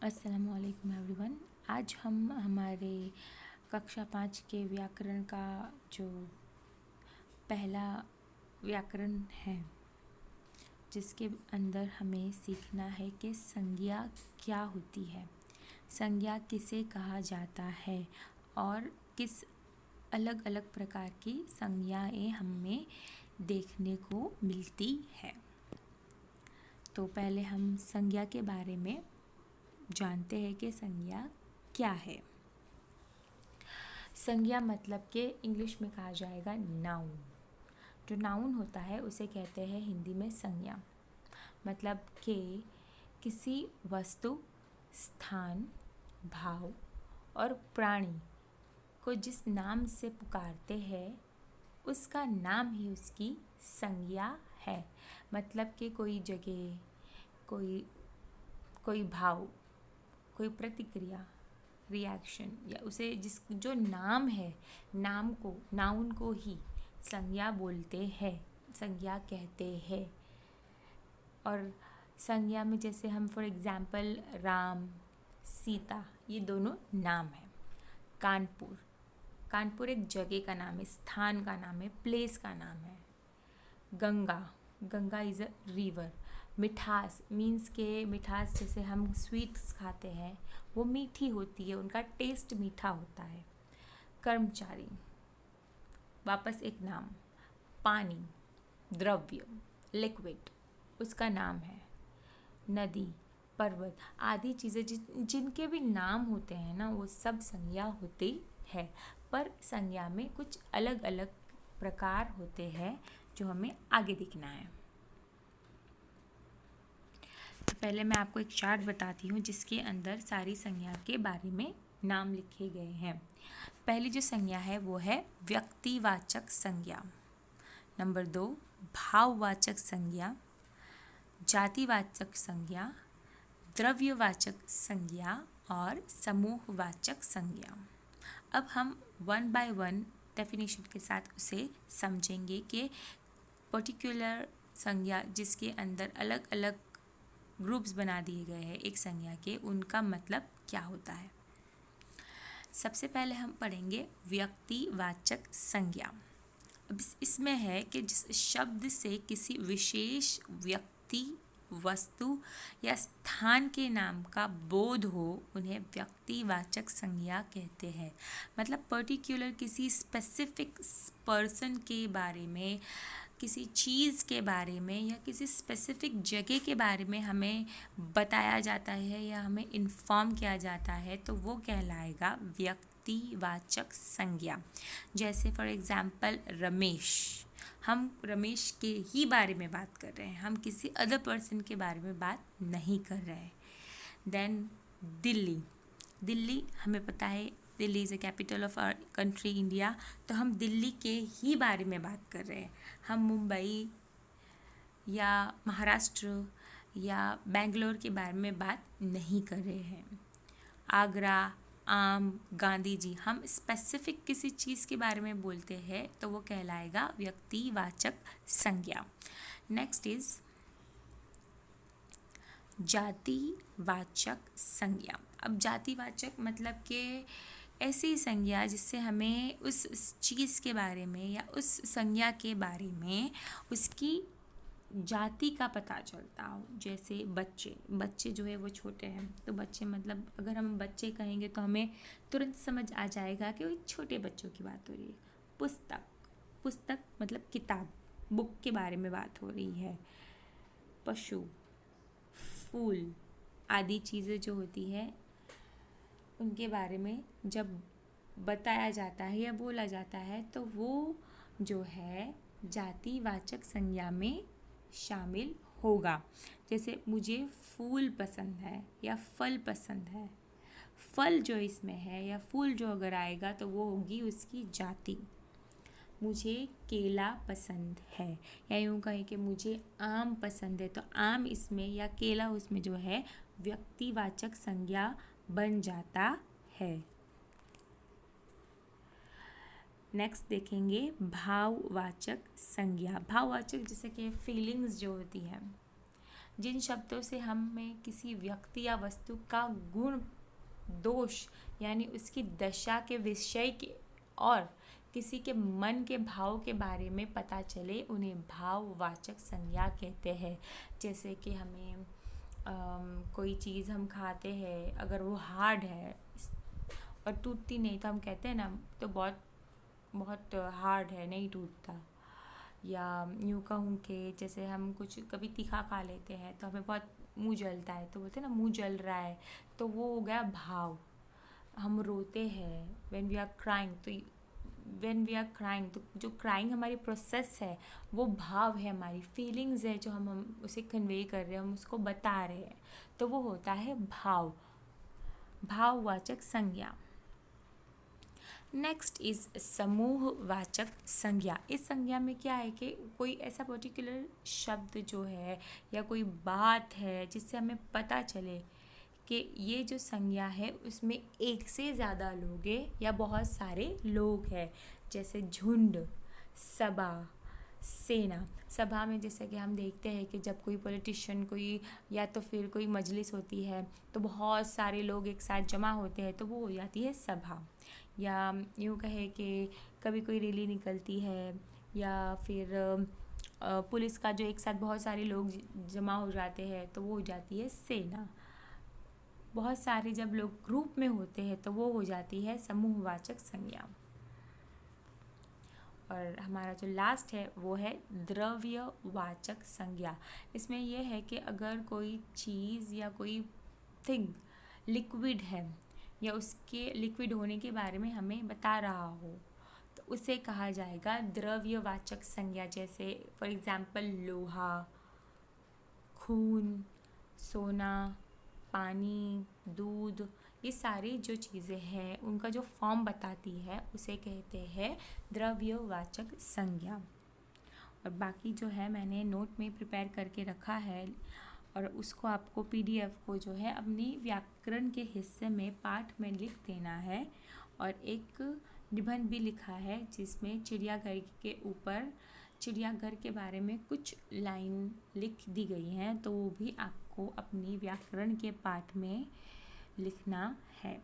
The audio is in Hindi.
अस्सलामुअलैकुम एवरीवन। आज हम हमारे कक्षा 5 के व्याकरण का जो पहला व्याकरण है, जिसके अंदर हमें सीखना है कि संज्ञा क्या होती है, संज्ञा किसे कहा जाता है और किस अलग अलग प्रकार की संज्ञाएं हमें देखने को मिलती है। तो पहले हम संज्ञा के बारे में जानते हैं कि संज्ञा क्या है। संज्ञा मतलब कि इंग्लिश में कहा जाएगा नाउन। जो नाउन होता है उसे कहते हैं हिंदी में संज्ञा। मतलब कि किसी वस्तु, स्थान, भाव और प्राणी को जिस नाम से पुकारते हैं उसका नाम ही उसकी संज्ञा है। मतलब कि कोई जगह, कोई भाव, कोई प्रतिक्रिया, रिएक्शन या उसे जो नाम है, नाउन को ही संज्ञा बोलते हैं, संज्ञा कहते हैं। और संज्ञा में जैसे हम फॉर एग्जाम्पल राम, सीता, ये दोनों नाम है। कानपुर एक जगह का नाम है, स्थान का नाम है, प्लेस का नाम है। Ganga is a river. मिठास मीन्स के मिठास जैसे हम स्वीट्स खाते हैं वो मीठी होती है, उनका टेस्ट मीठा होता है। कर्मचारी वापस एक नाम। पानी, द्रव्य, लिक्विड, उसका नाम है। नदी, पर्वत आदि चीज़ें जिनके भी नाम होते हैं ना, वो सब संज्ञा होती है। पर संज्ञा में कुछ अलग अलग प्रकार होते हैं जो हमें आगे दिखना है। तो पहले मैं आपको एक चार्ट बताती हूँ जिसके अंदर सारी संज्ञा के बारे में नाम लिखे गए हैं। पहली जो संज्ञा है वो है व्यक्तिवाचक संज्ञा। नंबर 2 भाववाचक संज्ञा, जातिवाचक संज्ञा, द्रव्यवाचक संज्ञा और समूहवाचक संज्ञा। अब हम वन बाय वन डेफिनेशन के साथ उसे समझेंगे कि पर्टिकुलर संज्ञा जिसके अंदर अलग अलग ग्रुप्स बना दिए गए हैं एक संज्ञा के, उनका मतलब क्या होता है। सबसे पहले हम पढ़ेंगे व्यक्तिवाचक संज्ञा। अब इसमें है कि जिस शब्द से किसी विशेष व्यक्ति, वस्तु या स्थान के नाम का बोध हो उन्हें व्यक्तिवाचक संज्ञा कहते हैं। मतलब पर्टिकुलर किसी स्पेसिफिक पर्सन के बारे में, किसी चीज़ के बारे में या किसी स्पेसिफिक जगह के बारे में हमें बताया जाता है या हमें इन्फॉर्म किया जाता है तो वो कहलाएगा व्यक्तिवाचक संज्ञा। जैसे फॉर एग्जाम्पल रमेश, हम रमेश के ही बारे में बात कर रहे हैं, हम किसी अदर पर्सन के बारे में बात नहीं कर रहे हैं। देन दिल्ली हमें पता है Delhi is a capital of our country India, तो हम दिल्ली के ही बारे में बात कर रहे हैं। हम मुंबई या महाराष्ट्र या बेंगलोर के बारे में बात नहीं कर रहे हैं। आगरा, आम, गांधी जी, हम स्पेसिफिक किसी चीज़ के बारे में बोलते हैं तो वो कहलाएगा व्यक्तिवाचक संज्ञा। नेक्स्ट इज जातिवाचक संज्ञा। अब जातिवाचक मतलब कि ऐसी संज्ञा जिससे हमें उस चीज़ के बारे में या उस संज्ञा के बारे में उसकी जाति का पता चलता हो। जैसे बच्चे जो है वो छोटे हैं, तो बच्चे मतलब अगर हम बच्चे कहेंगे तो हमें तुरंत समझ आ जाएगा कि वो छोटे बच्चों की बात हो रही है। पुस्तक मतलब किताब, बुक के बारे में बात हो रही है। पशु, फूल आदि चीज़ें जो होती है उनके बारे में जब बताया जाता है या बोला जाता है तो वो जो है जातिवाचक संज्ञा में शामिल होगा। जैसे मुझे फूल पसंद है या फल पसंद है, फल जो इसमें है या फूल जो अगर आएगा तो वो होगी उसकी जाति। मुझे केला पसंद है या यूँ कहें कि मुझे आम पसंद है, तो आम इसमें या केला उसमें जो है व्यक्तिवाचक संज्ञा बन जाता है। नेक्स्ट देखेंगे भाववाचक संज्ञा। भाववाचक जैसे कि फीलिंग्स जो होती है, जिन शब्दों से हमें किसी व्यक्ति या वस्तु का गुण, दोष यानी उसकी दशा के विषय के और किसी के मन के भाव के बारे में पता चले, उन्हें भाववाचक संज्ञा कहते हैं। जैसे कि हमें कोई चीज़ हम खाते हैं, अगर वो हार्ड है और टूटती नहीं तो हम कहते हैं ना तो बहुत बहुत हार्ड है, नहीं टूटता। या यूँ कहूँ कि जैसे हम कुछ कभी तीखा खा लेते हैं तो हमें बहुत मुंह जलता है, तो बोलते हैं ना मुंह जल रहा है, तो वो हो गया भाव। हम रोते हैं व्हेन वी आर क्राइंग, तो जो क्राइंग हमारी प्रोसेस है वो भाव है, हमारी फीलिंग्स है, जो हम उसे कन्वे कर रहे हैं, हम उसको बता रहे हैं, तो वो होता है भाव, भाववाचक संज्ञा। नेक्स्ट इज समूहवाचक संज्ञा। इस संज्ञा में क्या है कि कोई ऐसा पर्टिकुलर शब्द जो है या कोई बात है जिससे हमें पता चले कि ये जो संज्ञा है उसमें एक से ज़्यादा लोग हैं या बहुत सारे लोग हैं। जैसे झुंड, सभा, सेना। सभा में जैसे कि हम देखते हैं कि जब कोई पॉलिटिशियन, कोई या तो फिर कोई मजलिस होती है तो बहुत सारे लोग एक साथ जमा होते हैं, तो वो हो जाती है सभा। या यूँ कहे कि कभी कोई रैली निकलती है या फिर पुलिस का जो एक साथ बहुत सारे लोग जमा हो जाते हैं तो वो हो जाती है सेना। बहुत सारे जब लोग ग्रुप में होते हैं तो वो हो जाती है समूहवाचक संज्ञा। और हमारा जो लास्ट है वो है द्रव्यवाचक संज्ञा। इसमें यह है कि अगर कोई चीज़ या कोई थिंग लिक्विड है या उसके लिक्विड होने के बारे में हमें बता रहा हो तो उसे कहा जाएगा द्रव्यवाचक संज्ञा। जैसे फॉर एग्जाम्पल लोहा, खून, सोना, पानी, दूध, ये सारी जो चीज़ें हैं उनका जो फॉर्म बताती है उसे कहते हैं द्रव्यवाचक संज्ञा। और बाकी जो है मैंने नोट में प्रिपेयर करके रखा है और उसको आपको पीडीएफ को जो है अपनी व्याकरण के हिस्से में पाठ में लिख देना है। और एक निबंध भी लिखा है जिसमें चिड़ियाघर के ऊपर चिड़ियाघर के बारे में कुछ लाइन लिख दी गई हैं, तो वो भी आपको अपनी व्याकरण के पाठ में लिखना है।